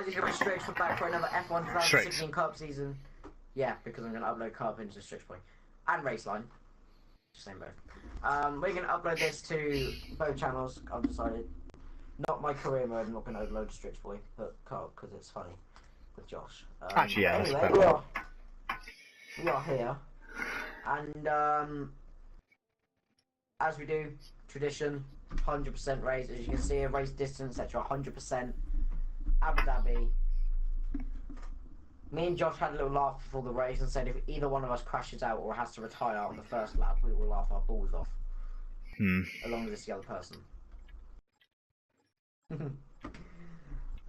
guys, you're going to Strix. We're back for another F1 2016 Cup season. Yeah, because I'm going to upload Cup into Strix Point. And Raceline. Same both. We're going to upload this to both channels, I've decided. Not my career mode, I'm not going to upload Strix Boy, but Cup, because it's funny with Josh. Actually, yeah, anyway, we are here. And, as we do, tradition, 100% race. As you can see, a race distance, etc. 100%. Abu Dhabi. Me and Josh had a little laugh before the race and said if either one of us crashes out or has to retire on the first lap, we will laugh our balls off. Along with this other person.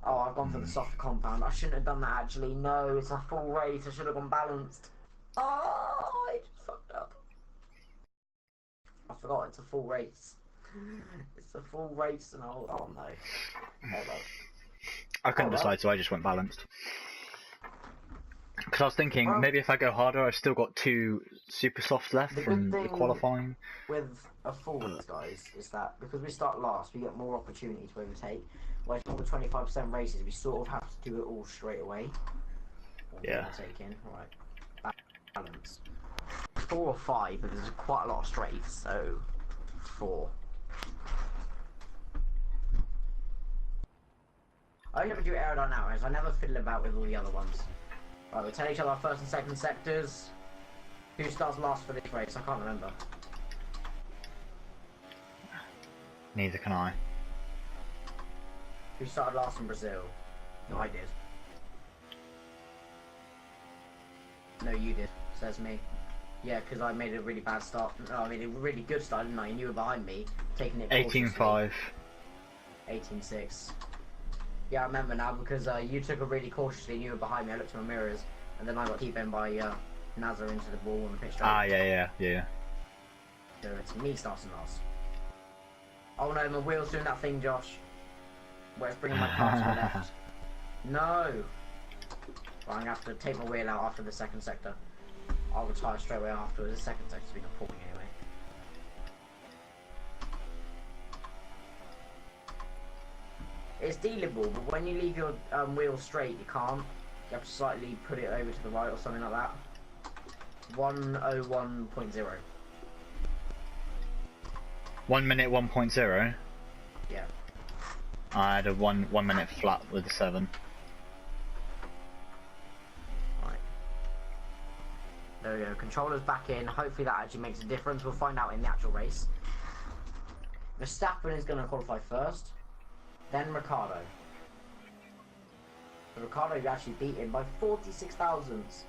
Oh, I've gone for the softer compound. I shouldn't have done that actually. No, it's a full race. I should have gone balanced. Oh, I just fucked up. I forgot it's a full race. It's a full race and oh no. Hello. I couldn't decide, so I just went balanced. Because I was thinking, maybe if I go harder, I've still got 2 super softs left from the qualifying. With a full race, guys, is that because we start last, we get more opportunity to overtake. Whereas all the 25% races, we sort of have to do it all straight away. Yeah. Overtaking, right. Balance. 4 or 5, but there's quite a lot of straights, so 4. I never do aerodynamics. I never fiddle about with all the other ones. Right, we'll tell each other our first and second sectors. Who starts last for this race? I can't remember. Neither can I. Who started last in Brazil? No, I did. No, you did. Says me. Yeah, because I made a really bad start. No, I made a really good start, didn't I? And you were behind me, taking it 18.5. 18.6. Yeah, I remember now because you took it really cautiously and you were behind me. I looked in my mirrors and then I got T-boned by Nazar into the ball on the pitch straight. Ah, yeah. So it's me starting last. Oh no, my wheel's doing that thing, Josh. Where it's bringing my car to the left. No! Well, I'm going to have to take my wheel out after the second sector. I'll retire straight away afterwards. The second sector's been appalling anyway. It's dealable, but when you leave your wheel straight, you can't. You have to slightly put it over to the right or something like that. 101.0. 1 minute 1.0? Yeah. I had a 1 minute flat with a 7. Right. There we go. Controller's back in. Hopefully that actually makes a difference. We'll find out in the actual race. Verstappen is going to qualify first. Then Ricardo. So Ricardo, you actually beat him by 46 thousandths.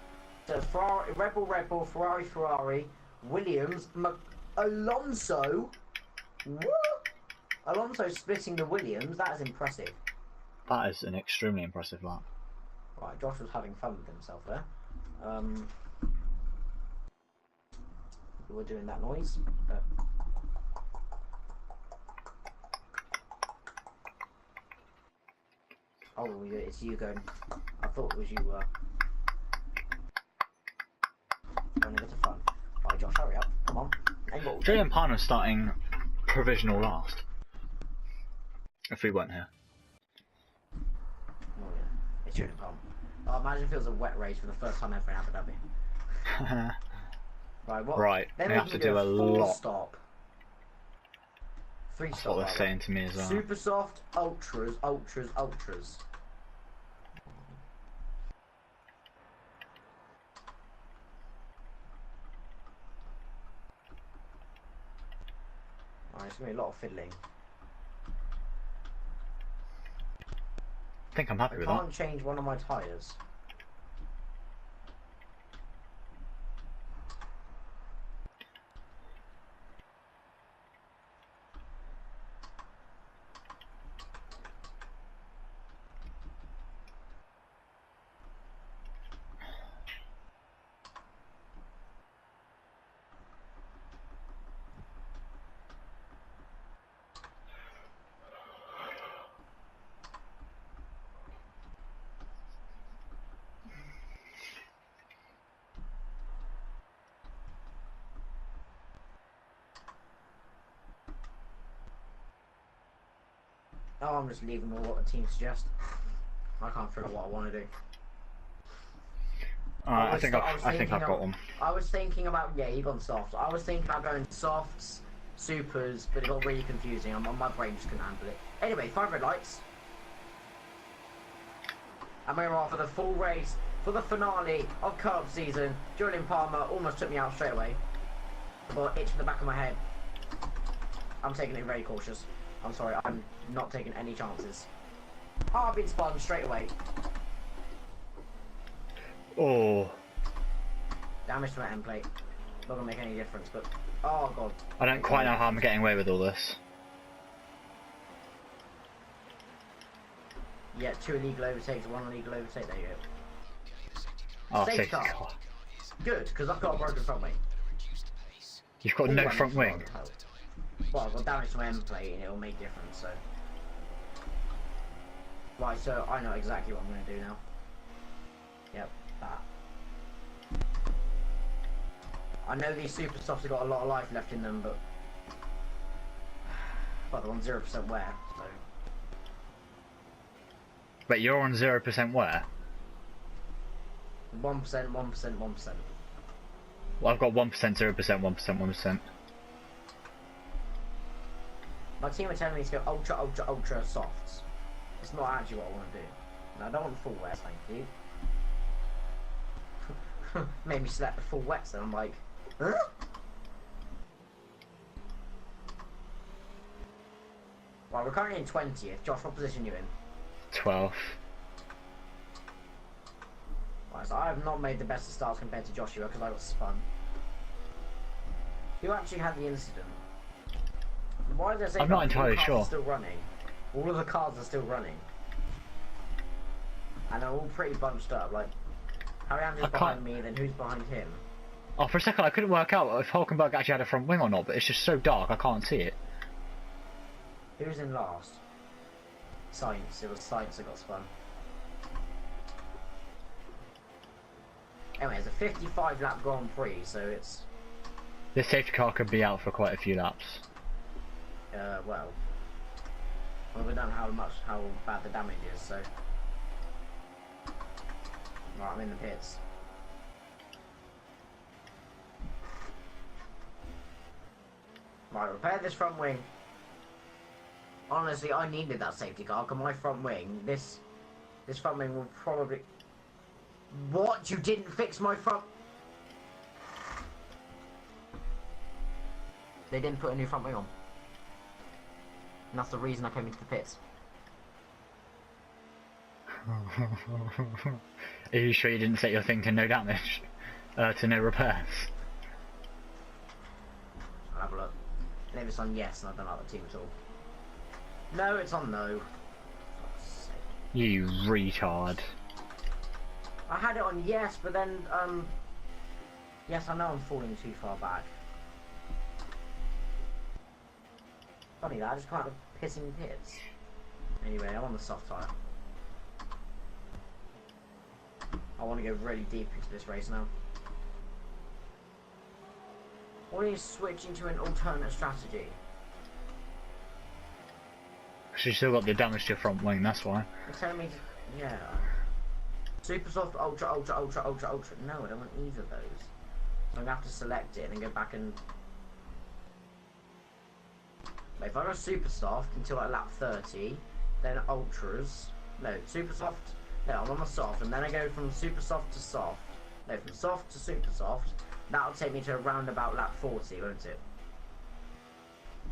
So Ferrari, Red Bull, Ferrari, Williams, Alonso. What? Alonso splitting the Williams. That is impressive. That is an extremely impressive lap. Right, Josh was having fun with himself there. We were doing that noise. But... Oh, it's you going. I thought it was you, having a bit of fun. Alright, Josh, hurry up. Come on. Julian Parner's starting provisional last. If we weren't here. Oh, yeah. It's Julian Palmer. Oh, imagine if it was a wet race for the first time ever in Abu Dhabi. Right, what? Right, then we have to do a lot. Stop. 3 That's stop. what they're saying to me as well. Super soft, ultras. It's going to be a lot of fiddling. I think I'm happy with that. I can't change one of my tyres. Oh, I'm just leaving all what the team suggests. I can't figure out what I want to do. I think I've got one. I was thinking about, yeah, you gone soft. I was thinking about going softs, supers, but it got really confusing. My brain just couldn't handle it. Anyway, 5 red lights. And we're off for the full race for the finale of Cup season. Julian Palmer almost took me out straight away. But itch in the back of my head. I'm taking it very cautious. I'm sorry, I'm not taking any chances. I've been spun straight away. Oh. Damage to my end plate. Not gonna make any difference, but oh god. I don't quite know how I'm getting away with all this. Yeah, 2 illegal overtakes, 1 illegal overtake. There you go. Oh, safety car. Good, because I've got a broken front wing. You've got no front wing. Well, I've got damage to my end plate, and it'll make difference. So. Right, so I know exactly what I'm going to do now. Yep, that. I know these super softs have got a lot of life left in them, but they're on 0% wear, so. But you're on 0% wear? 1%, 1%, 1%. Well, I've got 1%, 0%, 1%, 1%. My team are telling me to go ultra, ultra, ultra softs. It's not actually what I want to do. And I don't want full wets, thank you. Made me select the full wets, and I'm like, huh? Well, we're currently in 20th. Josh, what position are you in? 12th. Right, so I have not made the best of starts compared to Joshua because I got spun. Who actually had the incident? Why is there saying I'm not entirely sure. Still running? All of the cars are still running. And they're all pretty bunched up. Like, Harry is behind me, then who's behind him? Oh, for a second I couldn't work out if Hulkenberg actually had a front wing or not, but it's just so dark I can't see it. Who's in last? Science. It was Science that got spun. Anyway, it's a 55 lap Grand Prix, so it's... This safety car could be out for quite a few laps. Well, we don't know how bad the damage is, so... Right, I'm in the pits. Right, repair this front wing. Honestly, I needed that safety car, because my front wing, this front wing will probably... What? You didn't fix my front... They didn't put a new front wing on. And that's the reason I came into the pits. Are you sure you didn't set your thing to no damage? To no repairs? I'll have a look. And if it's on yes, and I don't like the team at all. No, it's on no. You retard. I had it on yes, but then, yes, I know I'm falling too far back. Funny that, I just can't have pissing pits. Anyway, I'm on the soft tyre. I want to go really deep into this race now. Or are you switching to an alternate strategy? She's still got the damage to your front wing, that's why. You're telling me to, yeah. Super soft, ultra, ultra, ultra, ultra, ultra. No, I don't want either of those. So I'm going to have to select it and then go back and... But if I go super soft until like lap 30, then ultras... No, super soft... No, I'm on my soft, and then I go from super soft to soft. No, from soft to super soft. That'll take me to around about lap 40, won't it?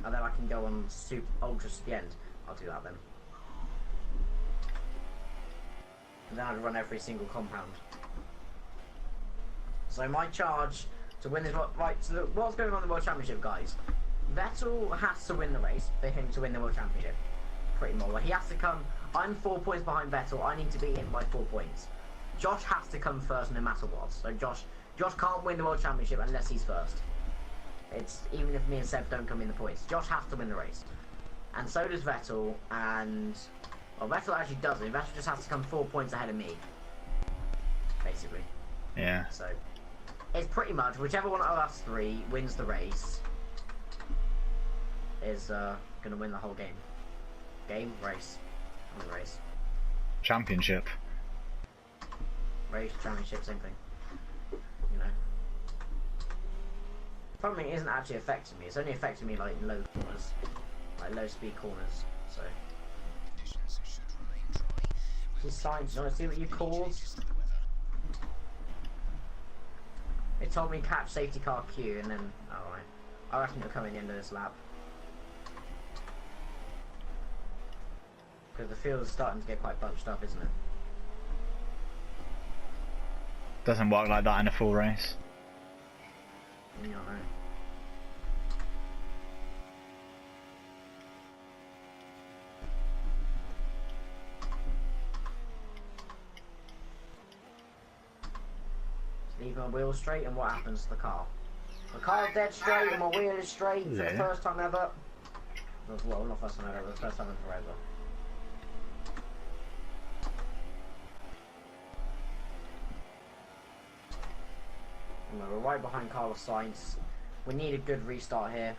And then I can go on super ultras to the end. I'll do that then. And then I'd run every single compound. So my charge to win this... Right, so look, what's going on in the World Championship, guys? Vettel has to win the race for him to win the World Championship. Pretty more. He has to come... I'm 4 points behind Vettel. I need to beat him by 4 points. Josh has to come first no matter what. So Josh can't win the World Championship unless he's first. It's even if me and Seb don't come in the points. Josh has to win the race. And so does Vettel, and... Well, Vettel actually doesn't. Vettel just has to come 4 points ahead of me. Basically. Yeah. So, it's pretty much whichever one of us three wins the race is going to win the whole game. Race. On the race. Championship. Race championship, same thing. You know. Problem isn't actually affecting me. It's only affecting me like in low corners, like low speed corners. So. These signs. You want to see what you caused? It told me catch safety car Q, and then alright. I reckon it'll come in the end of this lap. Because the field is starting to get quite bunched up, isn't it? Doesn't work like that in a full race. Yeah, I know. Leave my wheel straight, and what happens to the car? The car's dead straight, and my wheel is straight for the first time ever. Well, not first time ever, but the first time in forever. We're right behind Carlos Sainz. We need a good restart here.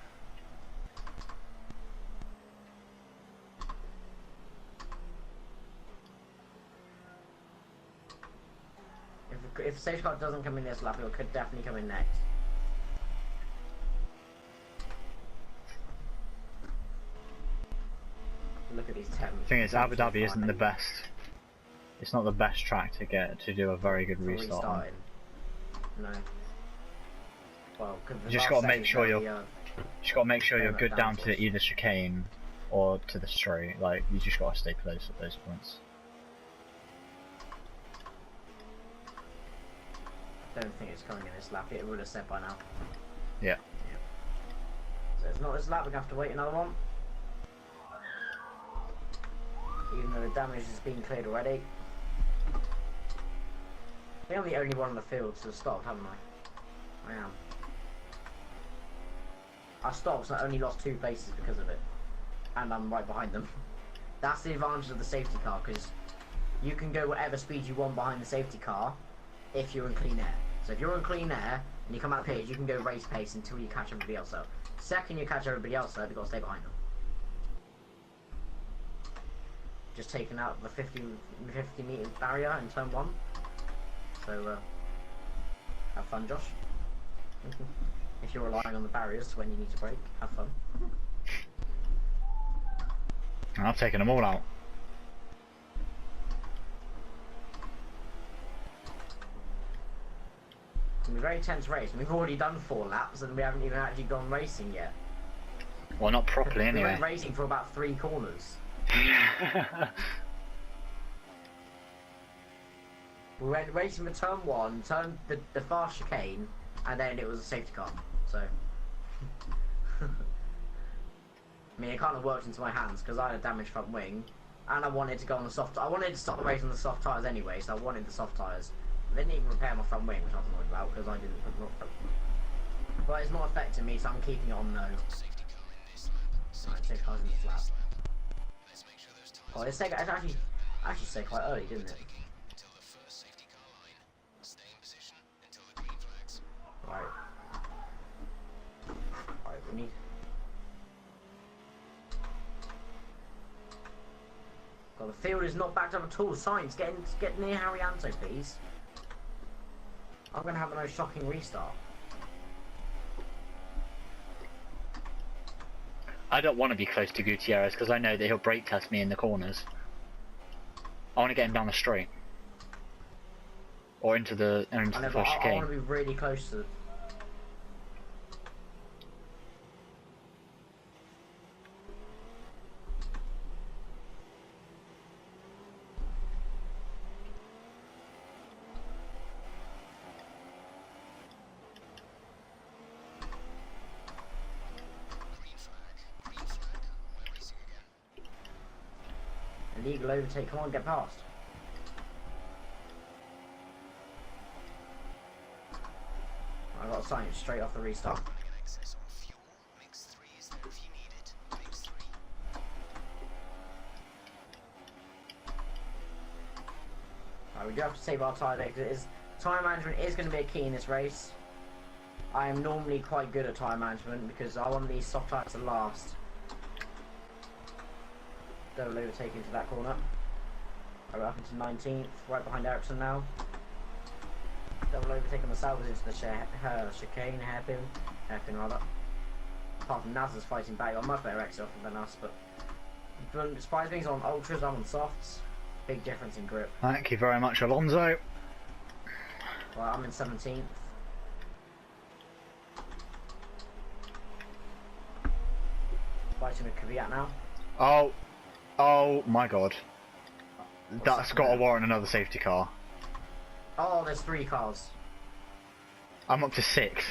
If the safety car doesn't come in this lap, it could definitely come in next. Look at these temps. The thing is, Abu Dhabi isn't the best. It's not the best track to get to do a very good restart on. No. Well, you just got to make sure you're. Just got to make sure you're good down to either chicane or to the straight. Like you just got to stay close at those points. I don't think it's coming in this lap. It would have said by now. Yeah. So it's not this lap. We have to wait another one. Even though the damage has been cleared already. I think I'm the only one on the field to have stopped, haven't I? I am. I stopped, so I only lost 2 places because of it. And I'm right behind them. That's the advantage of the safety car, because you can go whatever speed you want behind the safety car if you're in clean air. So if you're in clean air and you come out pitch, you can go race pace until you catch everybody else up. Second you catch everybody else up, you've got to stay behind them. Just taking out the 50 meter barrier in turn 1. So have fun, Josh. If you're relying on the barriers when you need to brake, have fun. I've taken them all out. It's gonna be a very tense race. We've already done 4 laps and we haven't even actually gone racing yet. Well, not properly anyway. We went racing for about 3 corners. We went racing for turn 1, turn the fast chicane, and then it was a safety car. So, I mean, it kind of worked into my hands because I had a damaged front wing, and I wanted to go on the soft. I wanted to start the race on the soft tyres anyway, so I wanted the soft tyres. They didn't even repair my front wing, which I was annoyed about because I didn't put them up. But it's not affecting me, so I'm keeping it on no. Right, safety car's in the lap. Oh, it's actually said quite early, didn't it? Right. Right, we need. God, the field is not backed up at all. Science, get near Harrianto, please. I'm gonna have a most shocking restart. I don't want to be close to Gutierrez because I know that he'll brake test me in the corners. I want to get him down the straight. Or into the first chicane. I want to be really close to. Illegal overtake. Come on, get past. I got a sign straight off the restart. Right, we do have to save our tyre there because tyre management is going to be a key in this race. I am normally quite good at tyre management because I want these soft tyres to last. Don't overtake into that corner. We're up into 19th, right behind Ericsson now. Double overtaking the salvage into the chicane, hairpin rather. Apart from Naz's fighting back, got a much better exit than us, but despite things on ultras, I'm on softs. Big difference in grip. Thank you very much, Alonso. Well, I'm in 17th. Fighting with Kvyat now. Oh my god. That's got to warrant another safety car. Oh, there's 3 cars. I'm up to 6.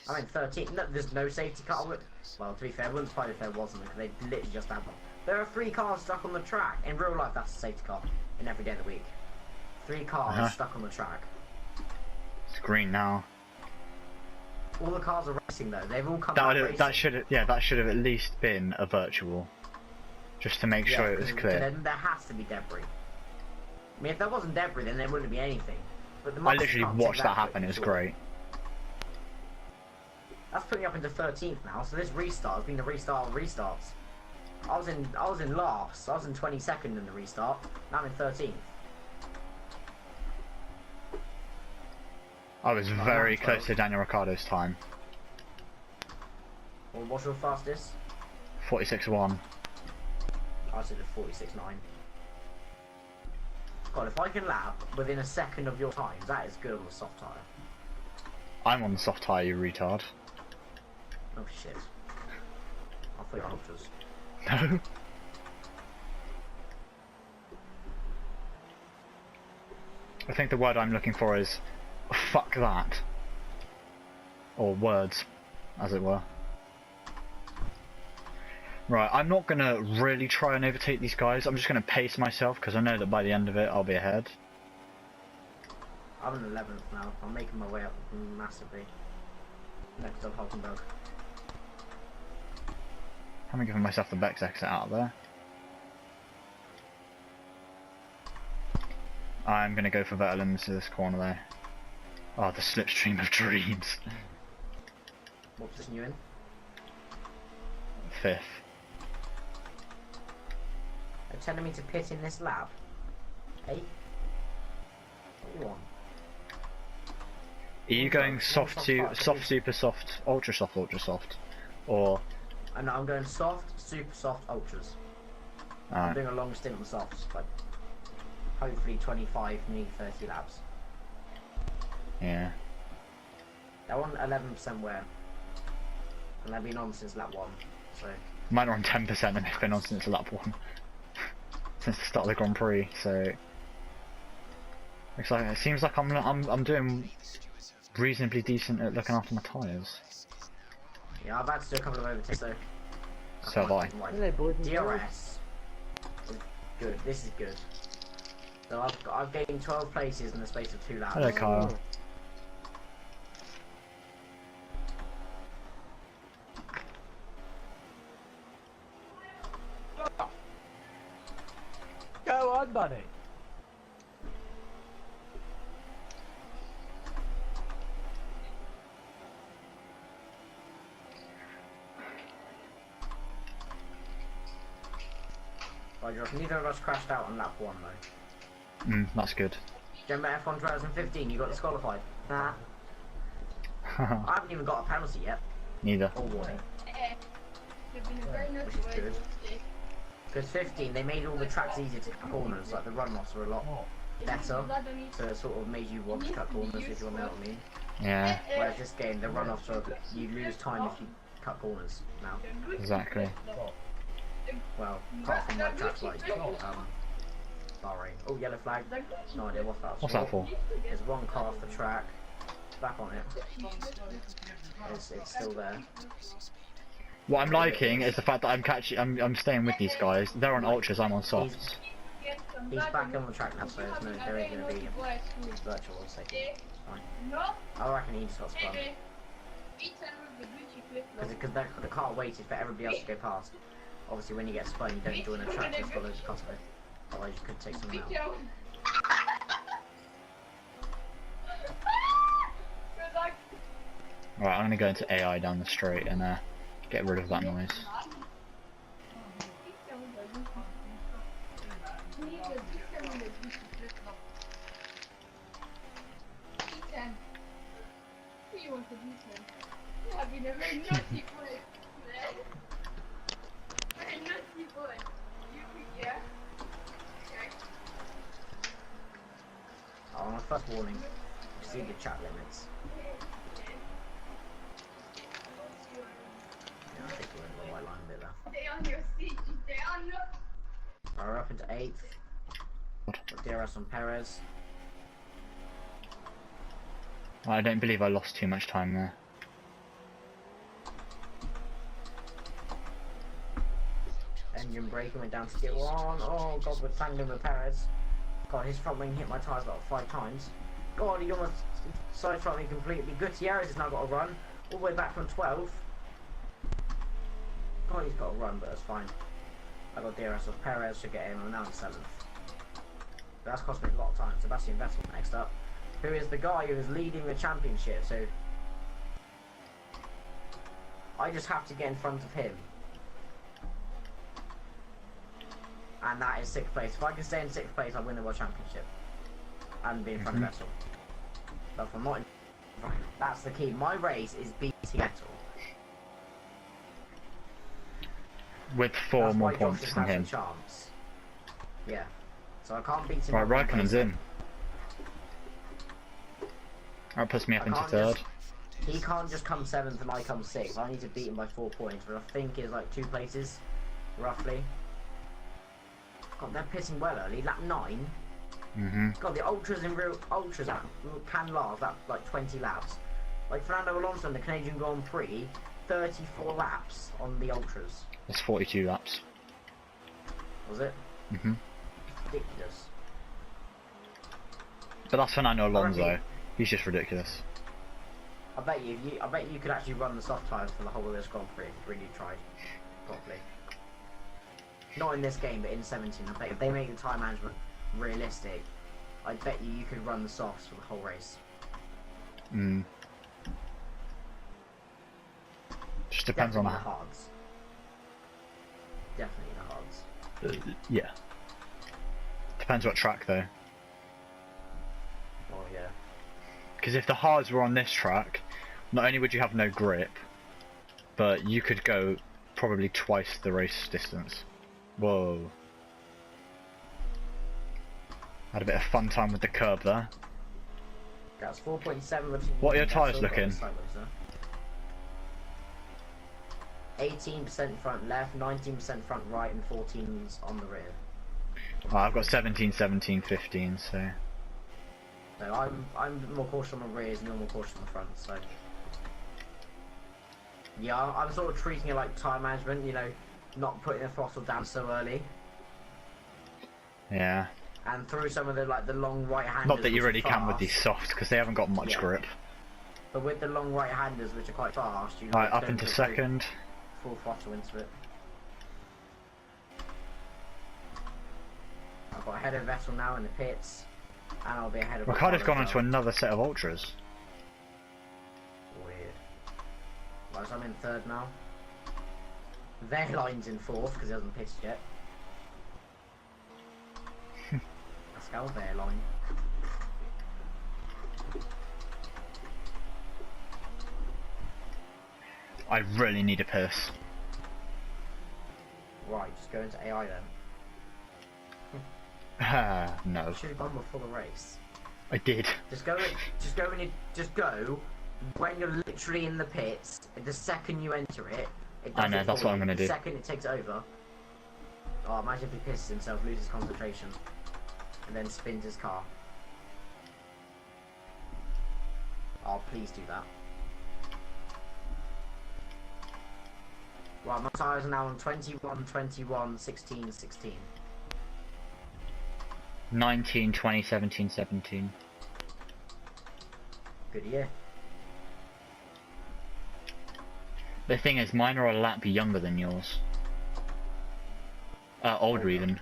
I'm in 13th. No, there's no safety car. Well, to be fair, I wouldn't fight if there wasn't, because they literally just had one. There are 3 cars stuck on the track. In real life, that's a safety car. In every day of the week. 3 cars stuck on the track. It's green now. All the cars are racing though. They've all come out racing. That should have at least been a virtual, just to make sure it was clear. Then there has to be debris. I mean, if there wasn't debris, then there wouldn't be anything. But the I literally watched that happen. It was great. That's putting me up into 13th now. So this restart has been the restart of restarts. I was in last. I was in 22nd in the restart. Now I'm in 13th. I was very close to Daniel Ricciardo's time. Well, what's your fastest? 46.1. I said a 46.9. God, if I can lap within a second of your times, that is good on the soft tyre. I'm on the soft tyre, you retard. Oh shit. I thought you were ultras. No. I think the word I'm looking for is fuck that. Or words, as it were. Right, I'm not going to really try and overtake these guys. I'm just going to pace myself because I know that by the end of it I'll be ahead. I'm in 11th now. I'm making my way up massively. Next up, Hulkenberg. I'm giving myself the Bex exit out of there. I'm going to go for Vettel into this corner there. Oh, the slipstream of dreams. What position you in? 5th. They're telling me to pit in this lap. Hey? What do you want? Are you going soft, super soft, ultra soft, or? No, I'm going soft, super soft, ultras. I'm doing a long stint on the softs, like hopefully 25, maybe 30 laps. Yeah. They're on 11% wear, and they've been on since lap 1. So. Mine are on 10% and they've been on since lap 1. Since the start of the Grand Prix, so it seems like I'm doing reasonably decent at looking after my tyres. Yeah, I've had to do a couple of overtakes though. So have I. DRS is good. This is good. So I've gained 12 places in the space of 2 laps. Hello, Kyle. Go on, buddy. Right, Josh, neither of us crashed out on lap 1 though. That's good. Do you remember F1 2015? You got disqualified. Nah. I haven't even got a penalty yet. Neither. Or warning. Which is good. Because 15, they made all the tracks easier to cut corners, like the runoffs were a lot better, so it sort of made you want to cut corners, if you want to know what I mean. Yeah. Whereas this game, the runoffs are, you lose time if you cut corners now. Exactly. Well, apart from like tracks like Bahrain. Oh, yellow flag. No idea what that's What's that for? There's one car off the track. Back on it. It's still there. What I'm liking is the fact that I'm staying with these guys. They're on ultras, I'm on softs. He's back on the track now, so there ain't going to be virtual safety. Fine. I reckon he just got spun. Because the car waited for everybody else to go past. Obviously, when you get spun, you don't join a track that's got loads of cars. Otherwise, you could take someone out. Right, I'm gonna go into AI down the straight and get rid of that noise. you want to do so. You have been a very naughty boy, man. Very naughty boy. Yeah? Okay. Oh, my first warning. Exceed the chat limits. Yeah, I think we're in the white line bit there. Stay on your seat, stay on your... We're up into 8th. With DRS on Perez. I don't believe I lost too much time there. Engine braking went down to skip 1. Oh god, we're tangling with Perez. God, his front wing hit my tyres about 5 times. God, he almost side front me completely. Gutierrez has now got a run. All the way back from 12th. God, he's got a run, but that's fine. I got DRS off Perez, should get him. I'm now in 7th. But that's cost me a lot of time. Sebastian Vettel next up, who is the guy who is leading the championship, so I just have to get in front of him. And that is 6th place. If I can stay in 6th place, I'll win the World Championship. And be in front of Vettel. But if I'm not in front, that's the key. My race is beating Vettel. With 4 that's more why points Josh than has him. a chance. Yeah. So I can't beat him. Right, Raikkonen's in. That puts me up into 3rd. He can't just come 7th and I come 6th. I need to beat him by 4 points, which I think is like 2 places, roughly. God, they're pissing well early. Lap 9. God, the ultras can last that like 20 laps. Like Fernando Alonso in the Canadian Grand Prix, 34 laps on the ultras. It's 42 laps. Was it? Ridiculous. But that's Fernando Alonso. He's just ridiculous. I bet you could actually run the soft tyres for the whole of this Grand Prix if you really tried properly. Not in this game, but in 17. I bet if they make the time management realistic, I bet you could run the softs for the whole race. Just depends on the that. hards. Definitely the hards. Yeah. Depends what track though. Oh yeah. Because if the hards were on this track, not only would you have no grip, but you could go probably twice the race distance. Whoa. Had a bit of fun time with the curb there. That's 4.7. What are your tyres looking? 18% front left, 19% front right, and 14's on the rear. Oh, I've got 17, 17, 15, so... So I'm more cautious on the rears and you're more cautious on the front, so... Yeah, I'm sort of treating it like time management, you know, not putting the throttle down so early. Yeah. And through some of the the long right-handers. Not that you really can with these softs, because they haven't got much grip. But with the long right-handers, which are quite fast, you Right, up into 2nd. Full throttle into it. I've got ahead of Vettel now in the pits, and I'll be ahead of. Ricciardo's gone onto another set of ultras. Weird. Right, so I'm in 3rd now. Verline's in 4th because he hasn't pitched yet. Pascal Verline. I really need a piss. Right, just go into AI then. No. You should have gone before the race. I did. Just go when you're literally in the pits. The second you enter it, I know, that's what I'm gonna do. The second it takes over. Oh, imagine if he pisses himself, loses concentration, and then spins his car. Oh, please do that. Right, my tyres are now on 21, 21, 16, 16. 19, 20, 17, 17. Good year. The thing is, mine are a lap younger than yours. Older even.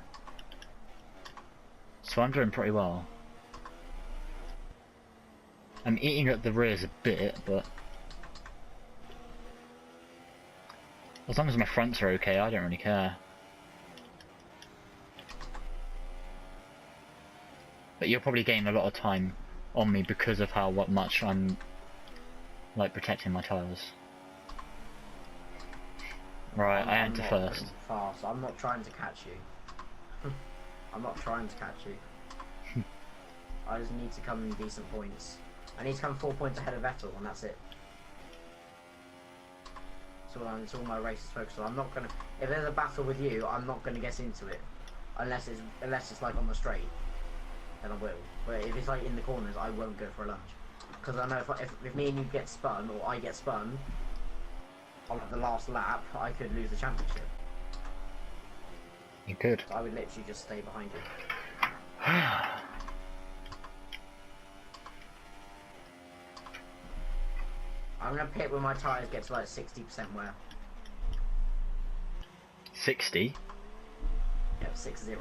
So I'm doing pretty well. I'm eating at the rears a bit, but... as long as my fronts are okay, I don't really care. But you're probably gaining a lot of time on me because of how much I'm like protecting my tyres. Right, I enter first. Fast. I'm not trying to catch you. I'm not trying to catch you. I just need to come in decent points. I need to come 4 points ahead of Vettel, and that's it. It's all my race is focused on. I'm not gonna. If there's a battle with you, I'm not gonna get into it, unless it's like on the straight. Then I will. But if it's like in the corners, I won't go for a lunge, because I know if me and you get spun or I get spun on the last lap, I could lose the championship. You could. So I would literally just stay behind you. I'm gonna pit when my tyres get to like 60% wear. 60? Yep, 6-0.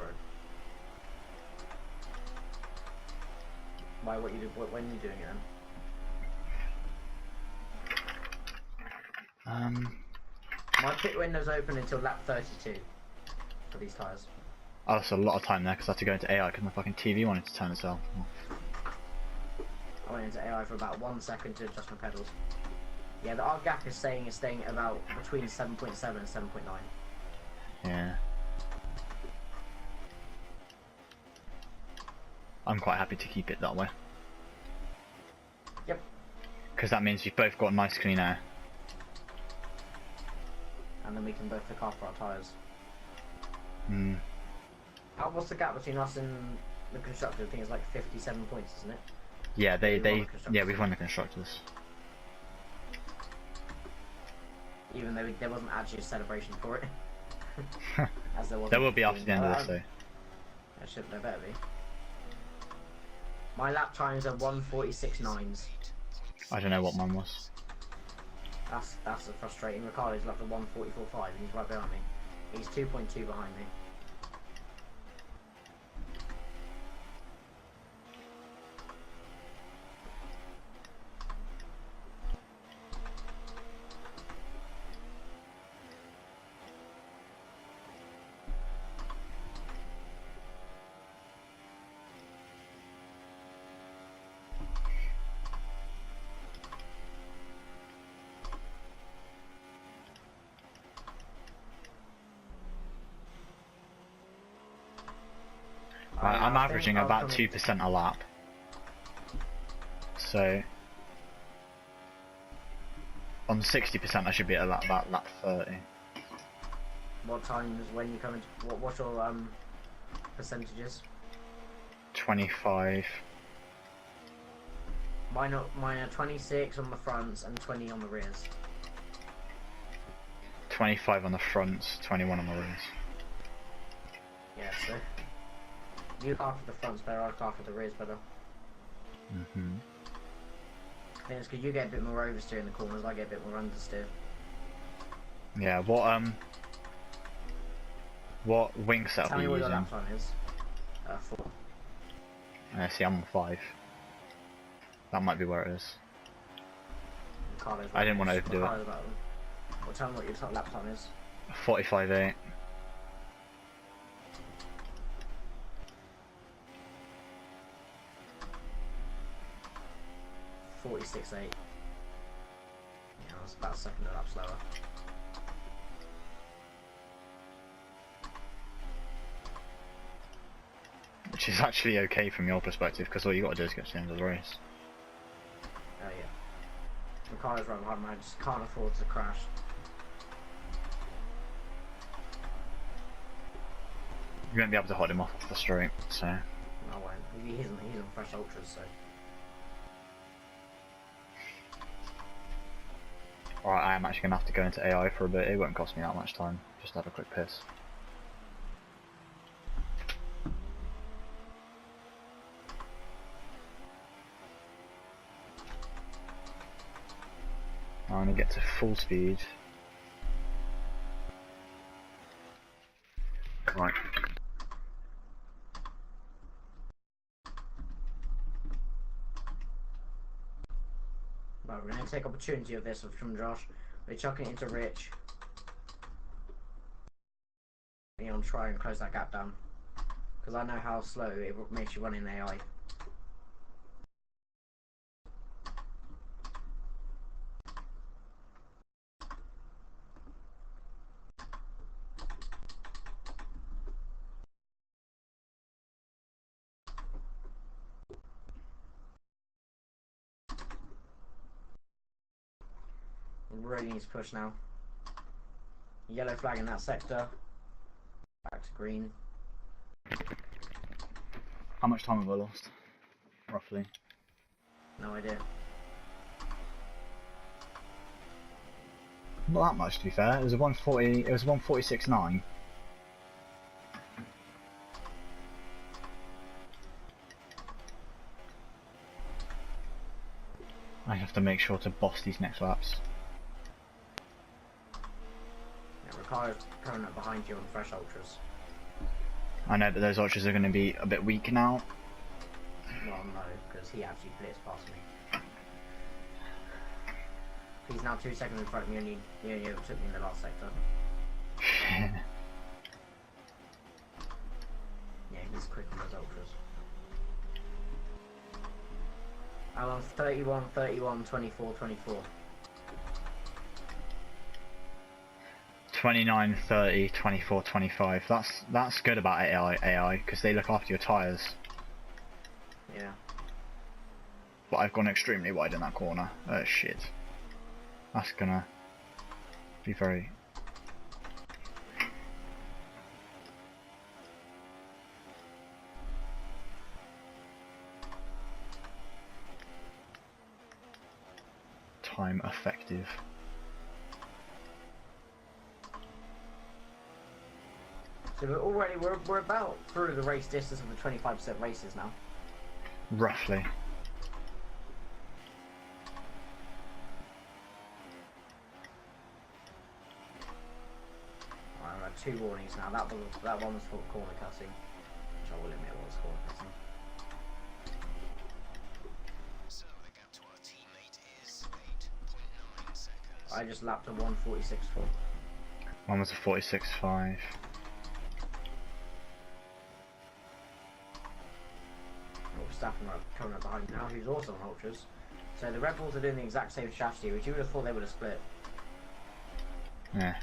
Why? What you do? When are you doing it then? My pit window's open until lap 32 for these tyres. Oh, that's a lot of time there because I had to go into AI because my fucking TV wanted to turn itself off. I went into AI for about 1 second to adjust my pedals. Yeah, our gap is staying about between 7.7 and 7.9. Yeah. I'm quite happy to keep it that way. Yep. Because that means we've both got nice clean air. And then we can both look after our tyres. Hmm. What's the gap between us and the constructors? I think it's like 57 points, isn't it? Yeah, we've won the constructors. Even though there wasn't actually a celebration for it. As there was. There will be after the end of this though. There better be. My lap times are 1:46.9. I don't know what mine was. That's frustrating. Ricardo's left at 1:44.5 and he's right behind me. He's 2.2 behind me. I'm averaging about 2% a lap. So on 60% I should be at about lap 30. What times when you come into what's your percentages? 25. Mine are 26 on the fronts and 20 on the rears. 25 on the fronts, 21 on the rears. Yeah, so you look after the fronts better, I look after the rears better. Mhm. I think it's because you get a bit more oversteer in the corners, I get a bit more understeer. Yeah. What wing setup Tell are me you what your using? lap time is. 4. See, I'm on 5. That might be where it is. Ricardo's I didn't want to overdo it. Well, tell me what your lap time is. 45.8. .46.8. Yeah, that's about a second lap slower. Which is actually okay from your perspective, because all you got to do is get to the end of the race. Oh yeah. Ricardo's right behind me, I just can't afford to crash. You won't be able to hold him off the straight, so... I won't. He's on fresh ultras, so... Alright, I am actually going to have to go into AI for a bit. It won't cost me that much time. Just have a quick piss. I'm going to get to full speed. Right. Right, we're going to take opportunity of this from Josh. We're chucking it into Rich. You know, try and close that gap down. Because I know how slow it makes you run in AI. Really needs to push now. Yellow flag in that sector. Back to green. How much time have I lost? Roughly. No idea. Not that much, to be fair. It was a 140. It was 146.9. I have to make sure to boss these next laps. Yeah, Ricardo's coming up behind you on fresh ultras. I know, but those ultras are going to be a bit weak now. Well, no, because he actually blitzed past me. He's now 2 seconds in front of me, and he only overtook me in the last sector. Yeah, he's quick on those ultras. I'm on 31, 31, 24, 24. 29, 30, 24, 25. That's good about AI because they look after your tyres. Yeah. But I've gone extremely wide in that corner. Oh shit. That's gonna be very... time effective. So we're about through the race distance of the 25% races now. Roughly. I've had 2 warnings now. That one was for corner cutting, which I will admit was corner cutting. So the gap to our teammate is 8.9 seconds. I just lapped a 146.4. One was a 46.5. Verstappen coming up behind now, who's also on ultras. So the Red Bulls are doing the exact same strategy, which you would have thought they would have split. Yeah.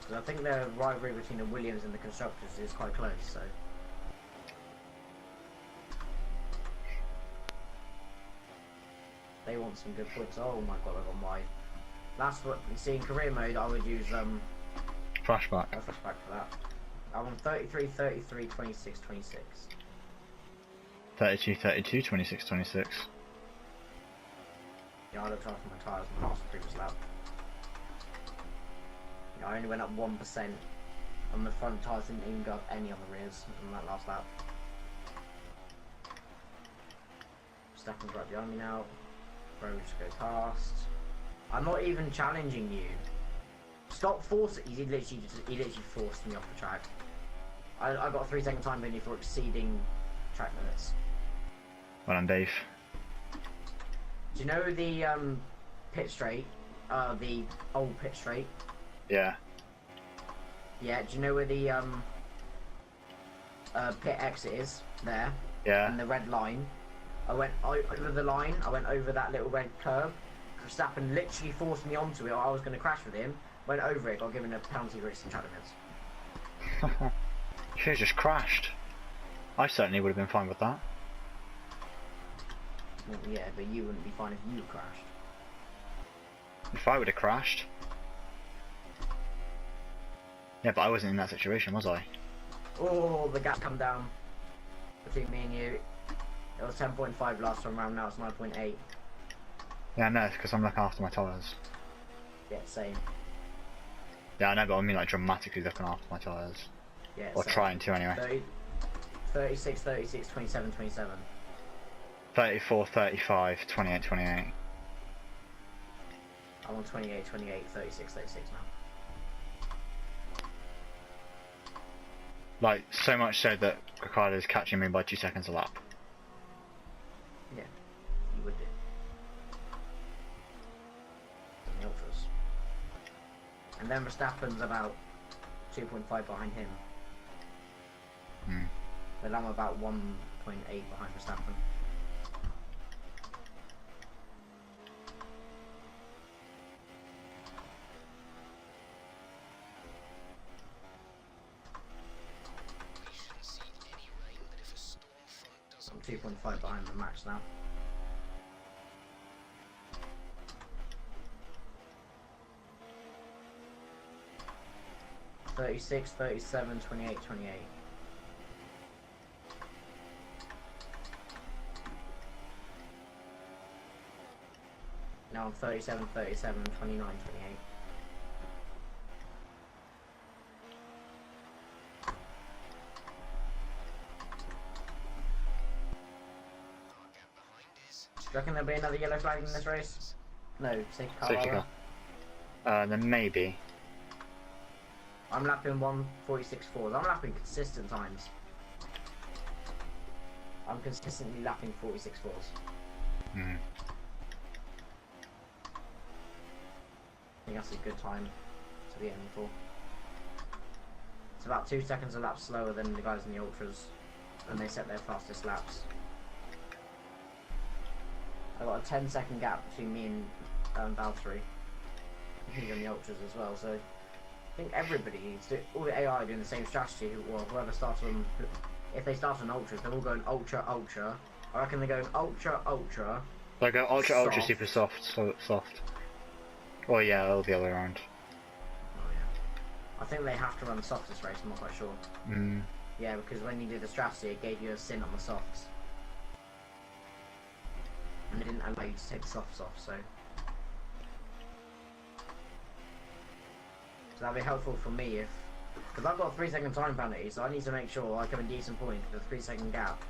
Because I think the rivalry between the Williams and the constructors is quite close. So they want some good points. Oh my god, I've gone wide. That's what you see in career mode. I would use Flashback. a flashback for that. I'm on 33, 33, 26, 26. 32, 32, 26, 26. Yeah, I looked after my tyres in the last previous lap. Yeah, I only went up 1% on the front tyres, didn't even go up any on the rears on that last lap. Stacken's right behind me now. Bro, we just go past. I'm not even challenging you. Stop forcing. He literally forced me off the track. I got a 3-second time penalty for exceeding track limits. Well done, Dave. Do you know the pit straight? The old pit straight? Yeah. Yeah, do you know where the pit exit is? There. Yeah. And the red line. I went over the line, I went over that little red curb. Verstappen literally forced me onto it, or I was going to crash with him. Went over it, got given a penalty for exceeding track limits. Should have just crashed. I certainly would have been fine with that. Well, yeah, but you wouldn't be fine if you crashed. If I would have crashed. Yeah, but I wasn't in that situation, was I? Oh, the gap come down between me and you. It was 10.5 last time round, now it's 9.8. Yeah, no, it's because I'm looking after my tyres. Yeah, same. Yeah, I know, but I mean like dramatically looking after my tyres. Yeah, Or same. trying to anyway. 36, 36, 27, 27. 34, 35, 28, 28. I'm on 28, 28, 36, 36 now. Like, so much so that Ricardo's catching me by 2 seconds a lap. Yeah, you would do. In the ultras. And then Verstappen's about 2.5 behind him. Hmm. But I'm about 1.8 behind Verstappen. We shouldn't see any rain, but if a storm front does I'm 2.5 behind the max now. 36, 37, 28, 28. Now I'm 37, 37, 29, 28. Do you reckon there'll be another yellow flag in this race? No, safety car. Safety car. Then maybe. I'm lapping 1:46.4. I'm lapping consistent times. I'm consistently lapping 46.4s. Hmm. I think that's a good time to be aiming for. It's about 2 seconds a lap slower than the guys in the ultras, and they set their fastest laps. I've got a 10-second gap between me and Valtteri. I think in the ultras as well, so I think everybody needs to, all the AI are doing the same strategy. Well, whoever starts on, if they start on ultras, they're all going ultra, ultra. I reckon they're going ultra, ultra. They go ultra, soft. ultra, super soft, soft. Oh yeah, it'll be the other way around. Oh yeah. I think they have to run the softest race, I'm not quite sure. Mm. Yeah, because when you did the strategy, it gave you a sin on the softs. And it didn't allow you to take the softs off, so that'd be helpful for me if, because I've got a 3-second time penalty, so I need to make sure I come in decent point with a 3-second gap.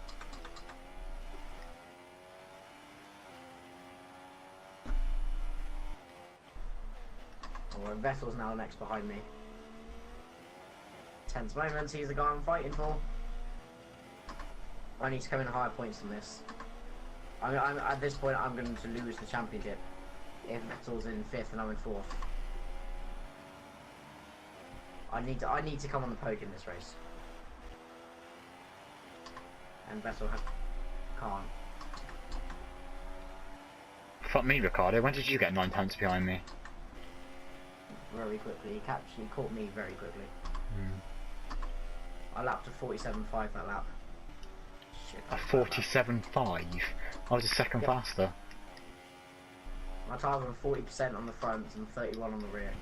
Oh, Vettel's now next behind me. Tense moments, he's the guy I'm fighting for. I need to come in higher points than this. I'm at this point I'm going to lose the championship if Vettel's in 5th and I'm in 4th. I need to come on the podium in this race. And Vettel can't. Fuck me, Ricardo. When did you get 9 tenths behind me? Very quickly. He caught me very quickly. Mm. I lapped a 47.5 that lap. Shit, A 47.5? I was a second faster. My tyres were 40% on the front and 31 on the rear.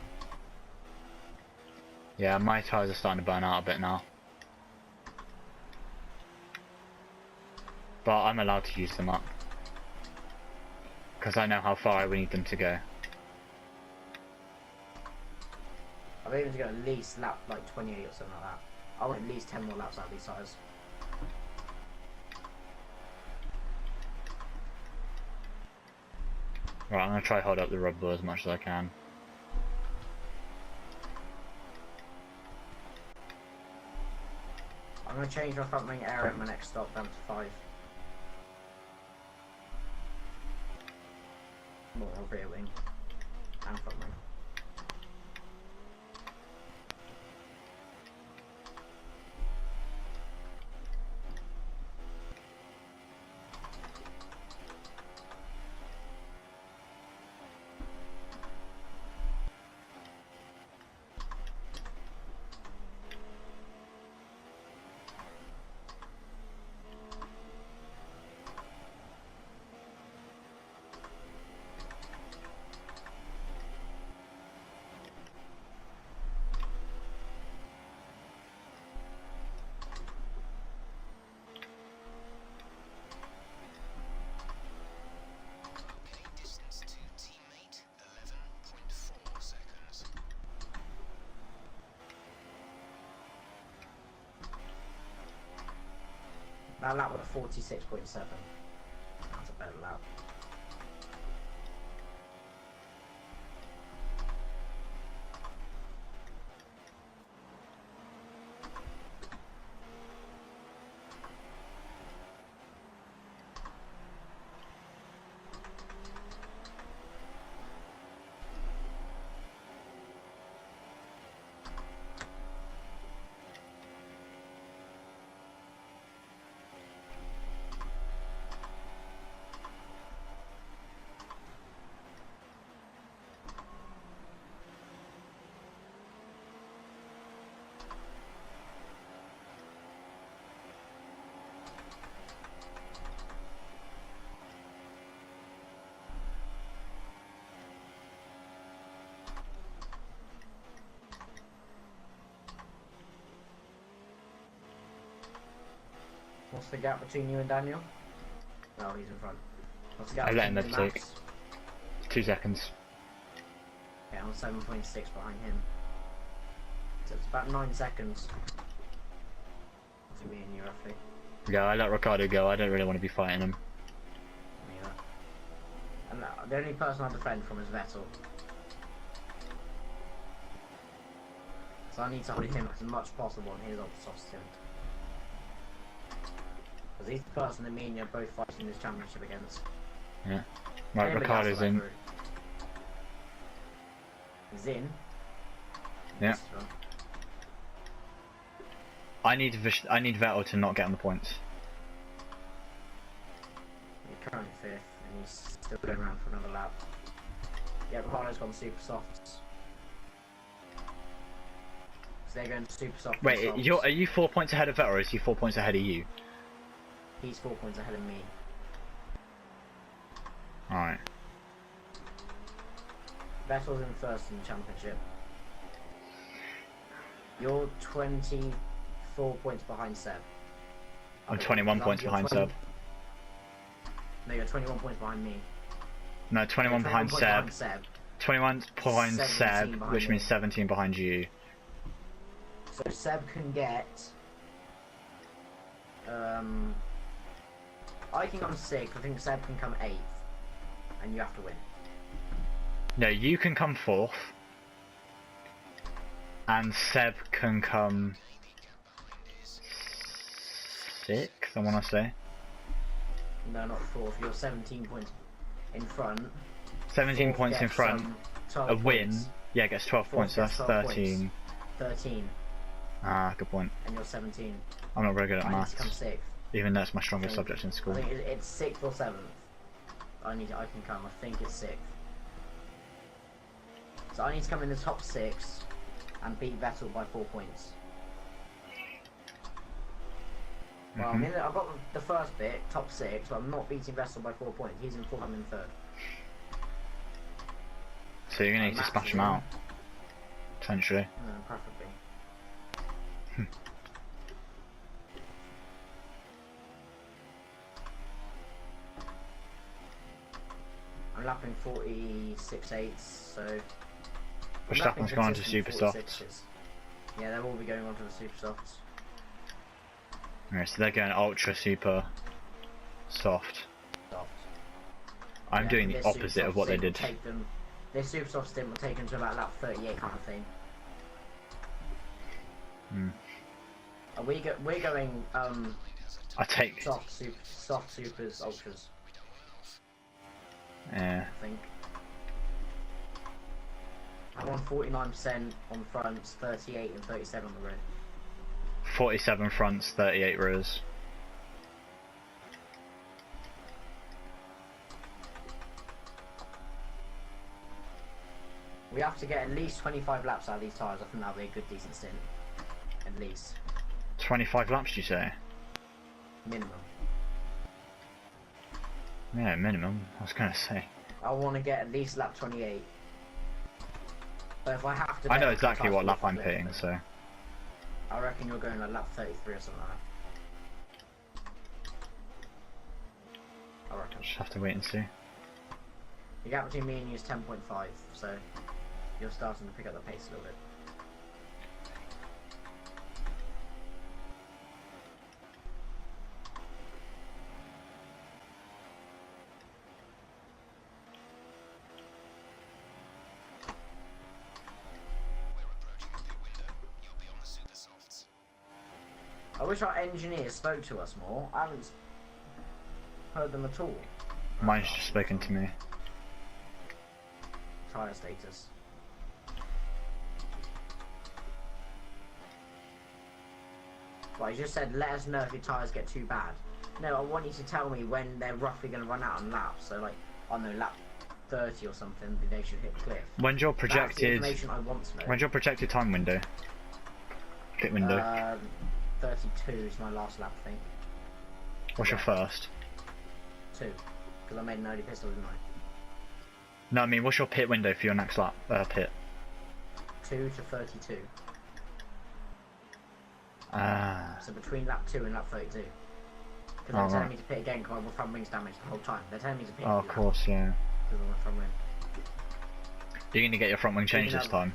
Yeah, my tyres are starting to burn out a bit now. But I'm allowed to use them up. Because I know how far I would need them to go. I'm aiming to go at least lap like 28 or something like that. I want at least 10 more laps out of these tyres. Right, I'm going to try hold up the Red Bull as much as I can. I'm going to change my front wing area at my next stop down to 5. More rear wing and front wing. Distance to teammate 11.4 seconds. That lap was 46.7. That's a better lap. What's the gap between you and Daniel? Oh, he's in front. What's the gap I've let him between you and overtake. Max? 2 seconds. Yeah, I'm 7.6 behind him. So it's about 9 seconds. Between me and you, roughly. Yeah, I let Ricardo go. I don't really want to be fighting him. Me either. And the only person I defend from is Vettel. So I need to hold him as much as possible on his ultra soft stint. Because he's the person that me and you are both fighting this championship against. Yeah. Right, Anybody Ricardo's else in. through? He's in. Yeah. This one. I need Vettel to not get on the points. He's currently 5th, and he's still going around for another lap. Yeah, Ricardo's gone super softs. So they're going super soft. Wait, are you 4 points ahead of Vettel, or is he 4 points ahead of you? He's 4 points ahead of me. Alright. Vettel's in first in the championship. You're 24 points behind Seb. I'm 21 points behind Seb. No, you're 21 points behind me. No, 21 behind Seb. 21 behind 17 Seb, behind which me. means 17 behind you. So Seb can get... I can come 6th, I think Seb can come 8th. And you have to win. No, you can come 4th. And Seb can come 6th, I want to say. No, not 4th, you're 17 points in front. 17 Fourth points in gets, front. 12 A win, points. yeah, gets 12 Fourth points, so gets that's 12 points. 13. 13, Ah, good point. and you're 17. I'm not very good at I need to come maths, 6th. even though it's my strongest I think- subject in I school. think it's 6th or 7th. I can come. I think it's 6th. So I need to come in the top 6 and beat Vettel by 4 points. Well, I mean, I've got the first bit, top 6, but I'm not beating Vettel by 4 points. He's in 4th, I'm in 3rd. So you're gonna need to Max smash is him in. out. Potentially. Preferably. I'm lapping 46.8, so... I'm lapping Verstappen's gone on to consistent super softs. 46s. Yeah, they'll all be going on to the super softs. Alright, so they're going ultra super soft. Soft. I'm Yeah, doing the this super opposite of soft what they stint did. will take them, this super soft stint will take them to about lap 38 kind of thing. We're going I take. soft supers, ultras, Yeah. I think. I'm on 49% on fronts, 38 and 37 on the rear. 47 fronts, 38 rears. We have to get at least 25 laps out of these tyres. I think that'll be a good decent stint. At least. 25 laps, you say? Minimum. Yeah, minimum. I was gonna say. I want to get at least lap 28. But if I have to... I know bet exactly tyres what will lap I'm flip, pitting, then so. I reckon you're going like lap 33 or something like that. I reckon. Just have to wait and see. The gap between me and you is 10.5, so you're starting to pick up the pace a little bit. We're approaching the pit window. You'll be on the super softs. I wish our engineers spoke to us more. I haven't heard them at all. Mine's just spoken to me. Tyre status. Well, you just said, let us know if your tyres get too bad. No, I want you to tell me when they're roughly going to run out on laps. So, like, I don't know, lap 30 or something, they should hit the cliff. When's your That's the projected? information I want to know. When's your projected time window? Pit window. 32 is my last lap, I think. What's your first? 2. Because I made an early pistol, didn't I? No, I mean, what's your pit window for your next lap? Pit. 2 to 32. Ah. So between lap 2 and lap 32. Because they're telling me to pit again because my front wing's damaged the whole time. They're telling me to pit. Oh, of course, yeah. Because of my front wing. You're going to get your front wing changed this time?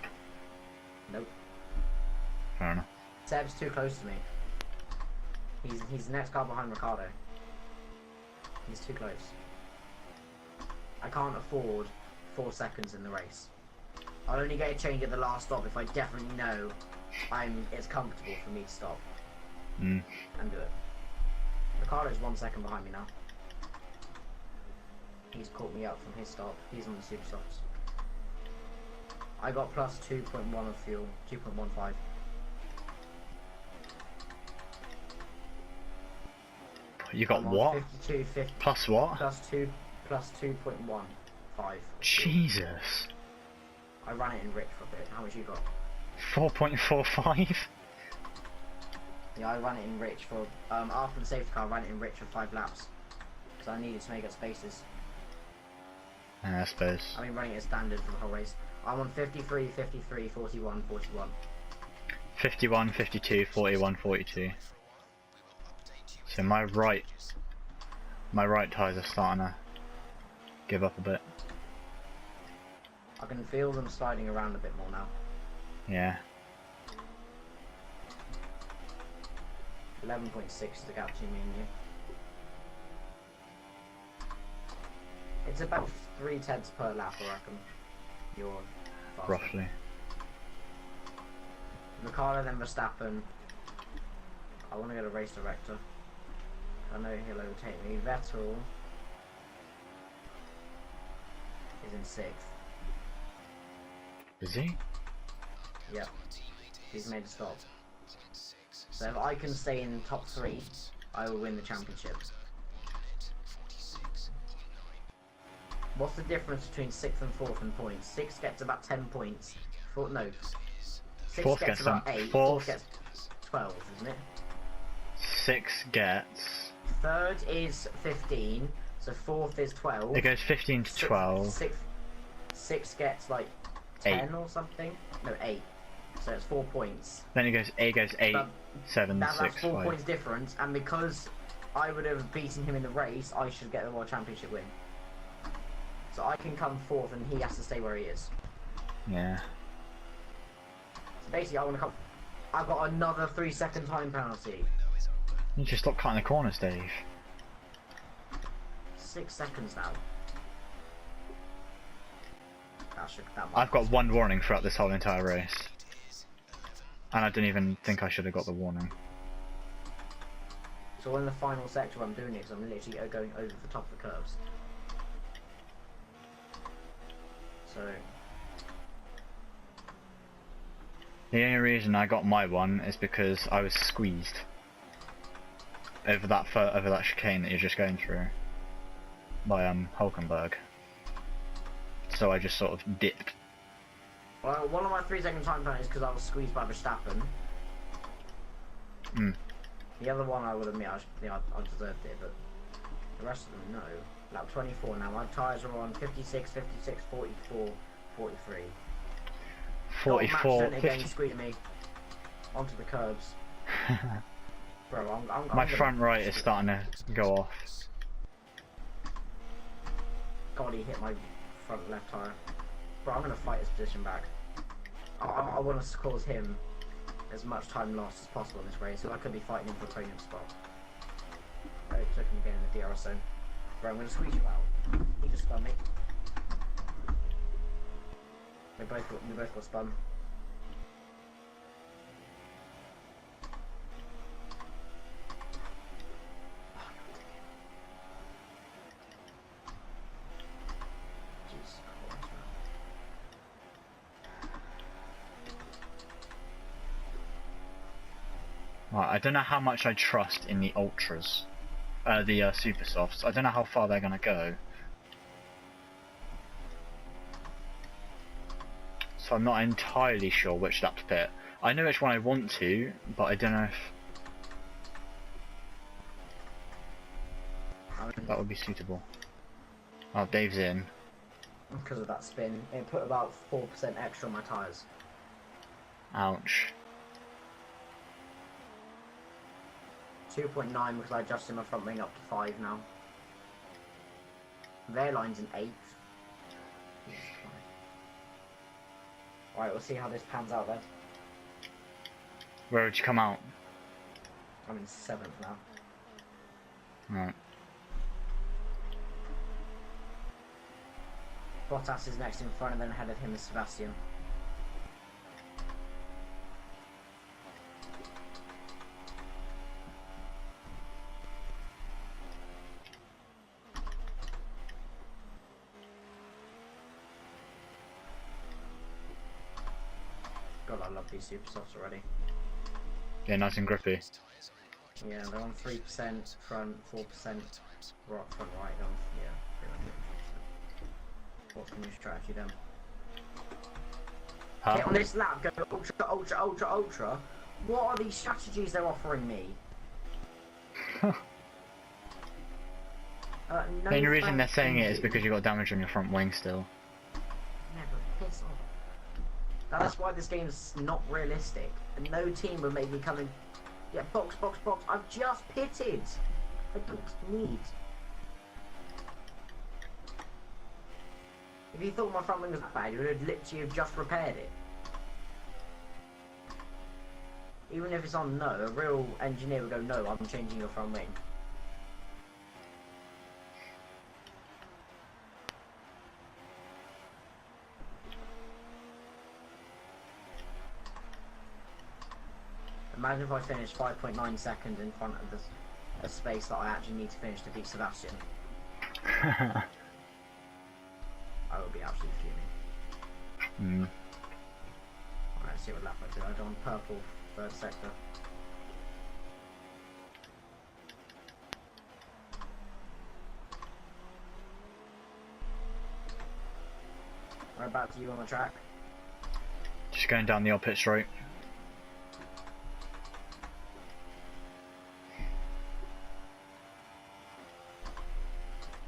Nope. Fair enough. Seb's too close to me. He's the next car behind Ricardo. He's too close. I can't afford 4 seconds in the race. I'll only get a change at the last stop if I definitely know it's comfortable for me to stop. And do it. Ricardo's 1 second behind me now. He's caught me up from his stop. He's on the super softs. I got plus 2.1 of fuel. 2.15. You got what? 52.50. Plus what? Plus 2.15. Jesus. I ran it in rich for a bit. How much you got? 4.45? Yeah, I ran it in rich for after the safety car. I ran it in rich for 5 laps. So I needed to make up spaces. Yeah, I suppose. I've been running it as standard for the whole race. I'm on 53, 53, 41, 41. 51, 52, 41, 42. So my right tyres are starting to give up a bit. I can feel them sliding around a bit more now. Yeah. 11.6 is the gap between me and you. It's about 3 tenths per lap, I reckon. You're faster. Roughly. Ricardo, then Verstappen. I want to get a race director. I know he'll overtake me. Vettel is in 6th. Is he? Yep. He's made a stop. So if I can stay in top 3, I will win the championship. What's the difference between 6th and 4th in points? 6 gets about 10 points. 6 Fourth gets about 8. 4th gets 12, isn't it? 6 gets... 3rd is 15, so 4th is 12. It goes 15 to 12. 6 gets like 10 or something? No, 8. So it's 4 points. Then it goes 8, 7, That's 6, 4 5. points difference, and because I would have beaten him in the race, I should get the World Championship win. So I can come 4th and he has to stay where he is. Yeah. So basically I want to come... I've got another 3-second time penalty. You just stop cutting the corners, Dave. 6 seconds now. I've got 1 warning throughout this whole entire race. And I didn't even think I should have got the warning. So in the final section what I'm doing is I'm literally going over the top of the curves. So... The only reason I got my one is because I was squeezed over that chicane that you're just going through by Hulkenberg. So I just sort of dipped. Well, one of my 3-second time penalties is because I was squeezed by Verstappen. The other one I will admit I deserved it, but the rest of them no. Lap 24 now. My tyres are on 56, 56, 44, 43. 44. Again, squeezing me onto the curbs. Bro, I'm My front right is starting to go off. God, he hit my front left tyre. Bro, I'm gonna fight his position back. I want to cause him as much time lost as possible in this race, so I could be fighting him for a podium spot. Oh, he took him again in the DRS zone. Bro, I'm gonna squeeze you out. He just spun me. We both got spun. Jesus Christ, man. Right, I don't know how much I trust in the ultras, the super softs. I don't know how far they're gonna go. So I'm not entirely sure which lap to pit. I know which one I want to, but I don't know if that would be suitable. Oh, Dave's in. Because of that spin, it put about 4% extra on my tyres. Ouch. 2.9 because I adjusted my front wing up to 5 now. Their line's an 8. Alright, we'll see how this pans out then. Where would you come out? I'm in 7th now. Right. Bottas is next in front, and then ahead of him is Sebastian. God, I love these super softs already. Yeah, nice and grippy. Yeah, they're on 3% front, 4% right, front right, yeah, pretty much 4%. What's the new strategy then? Huh? Okay, on this lap, go ultra, ultra, ultra, ultra. What are these strategies they're offering me? The No only reason they're thank saying it is you. because you got damage on your front wing still. Never piss off. That's why this game's not realistic. And no team would make me come in. Yeah, box, box, box. I've just pitted. I don't need. If you thought my front wing was bad, you would have literally have just repaired it. Even if it's on no, a real engineer would go, no, I'm changing your front wing. Imagine if I finish 5.9 seconds in front of the space that I actually need to finish to beat Sebastian. I would be absolutely fuming. Alright, let's see what lap I do. I go on purple, 3rd sector. Whereabouts are you on the track? Just going down the opposite straight.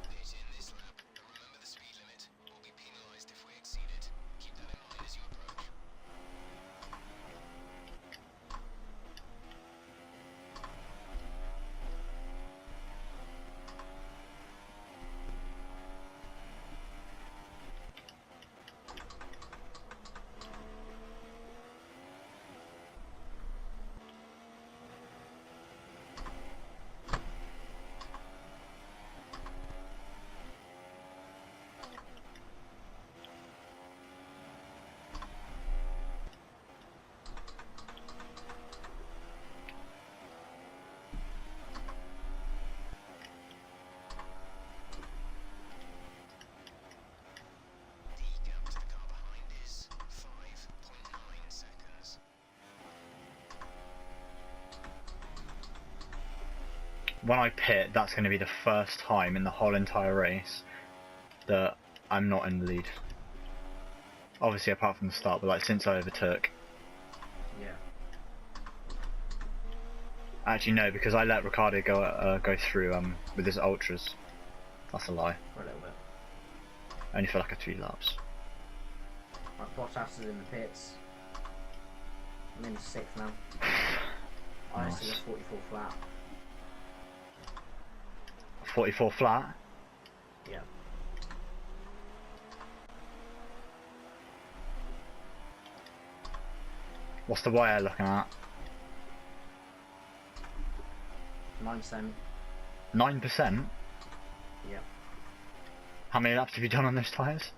Hit in this lap, but remember the speed limit. We'll be penalised if we exceed it. Keep that in mind as you approach. The gap to the car behind is 5.9 seconds. When I pit, that's going to be the first time in the whole entire race that I'm not in the lead. Obviously, apart from the start, but like since I overtook. Yeah. Actually, no, because I let Ricciardo go through with his ultras. That's a lie. For a little bit. Only for like a 2 laps. My Bottas is in the pits. I'm in 6th now. I see a 44 flat. 44 flat. Yeah. What's the wire looking at? 9%. 9%? Yeah. How many laps have you done on those tyres?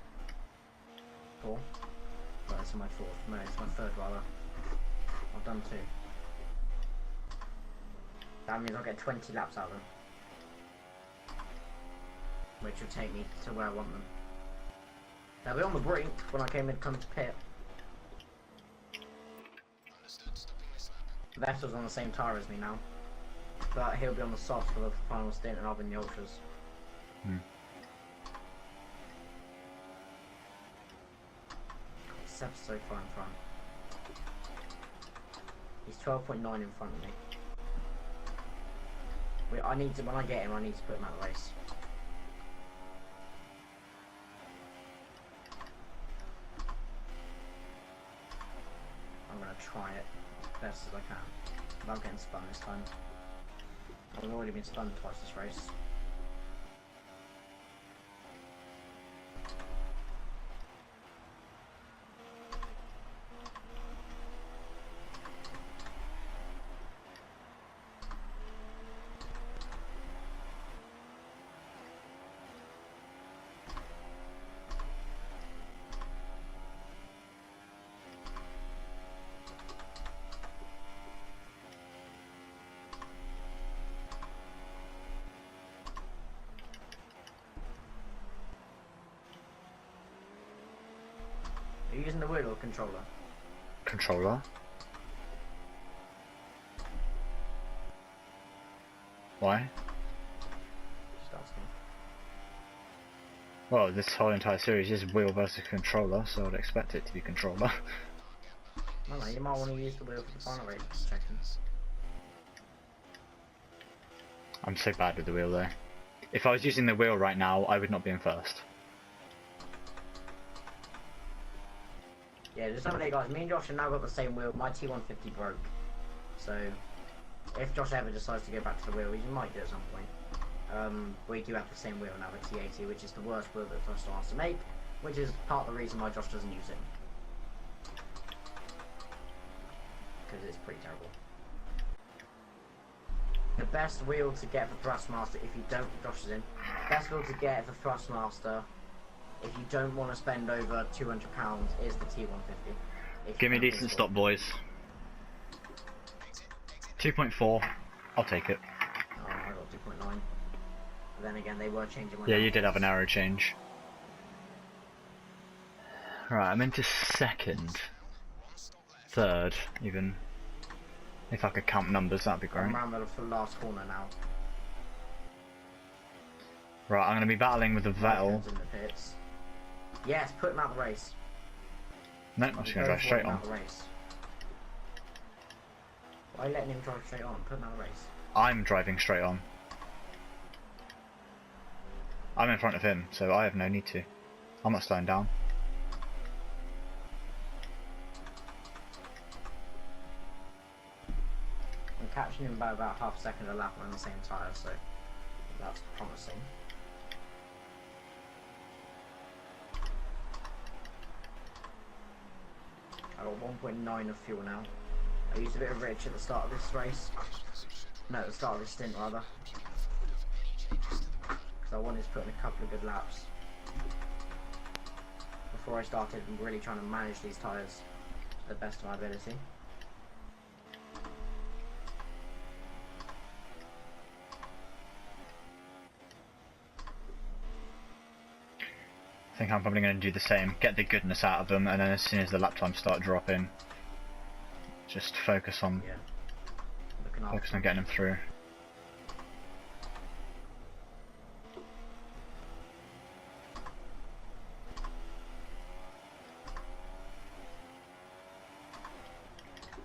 4. Well, it's my 4th. No, it's my 3rd rather. I've done 2. That means I'll get 20 laps out of them. Which will take me to where I want them. They'll be on the brink when I come to pit. Understood. Stopping this lap. Vettel's on the same tyre as me now. But he'll be on the soft for the final stint and I'll be in the ultras. Seb's so far in front. He's 12.9 in front of me. I need to, when I get him, I need to put him out of the race. I'm gonna try it as best as I can. Without getting spun this time. I've already been stunned twice this race. Are you using the wheel or controller? Controller. Why? Just asking. Well, this whole entire series is wheel versus controller, so I'd expect it to be controller. No, you might want to use the wheel for the final race. Just checking. I'm so bad with the wheel though. If I was using the wheel right now, I would not be in first. Yeah, just some of you guys. Me and Josh have now got the same wheel. My T150 broke. So, if Josh ever decides to go back to the wheel, he might do at some point. We do have the same wheel now, the T80, which is the worst wheel that Thruster wants to make, which is part of the reason why Josh doesn't use it. Because it's pretty terrible. The best wheel to get for Thrustmaster, if you don't, Josh is in, best wheel to get for Thrustmaster, if you don't want to spend over £200, is the T150. Give me a decent stop, boys. 2.4, I'll take it. Oh, I got 2.9. But then again, they were changing. Yeah, you did have an arrow change. Right, I'm into second. Third, even. If I could count numbers, that'd be great. I'm around the last corner now. Right, I'm going to be battling with the Vettel. In the pits. Yes, put him out the race. No, I'm just going to drive straight on. Why are you letting him drive straight on? Put him out the race. I'm driving straight on. I'm in front of him, so I have no need to. I'm not slowing down. I'm catching him by about half a second a lap on the same tyre, so that's promising. I got 1.9 of fuel now. I used a bit of rich at the start of this race. No, at the start of this stint rather. Because I wanted to put in a couple of good laps. Before I started, I'm really trying to manage these tyres to the best of my ability. I think I'm probably going to do the same, get the goodness out of them, and then as soon as the lap times start dropping, just focus on getting them through.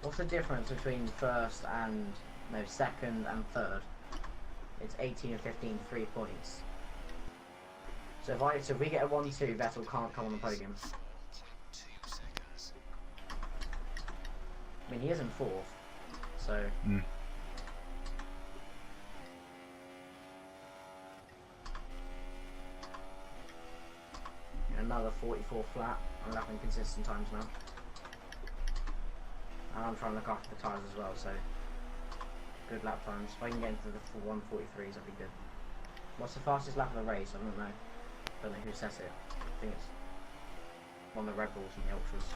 What's the difference between second and third? It's 18 and 15, 3 points. So if we get a 1-2, Vettel can't come on the podium. I mean, he is in 4th, so. Another 44 flat. I'm lapping consistent times now. And I'm trying to look after the tyres as well, so good lap times. If I can get into the 143s, that'd be good. What's the fastest lap of the race? I don't know. Don't know who says it. I think it's one of the Red Bulls and the Ultras.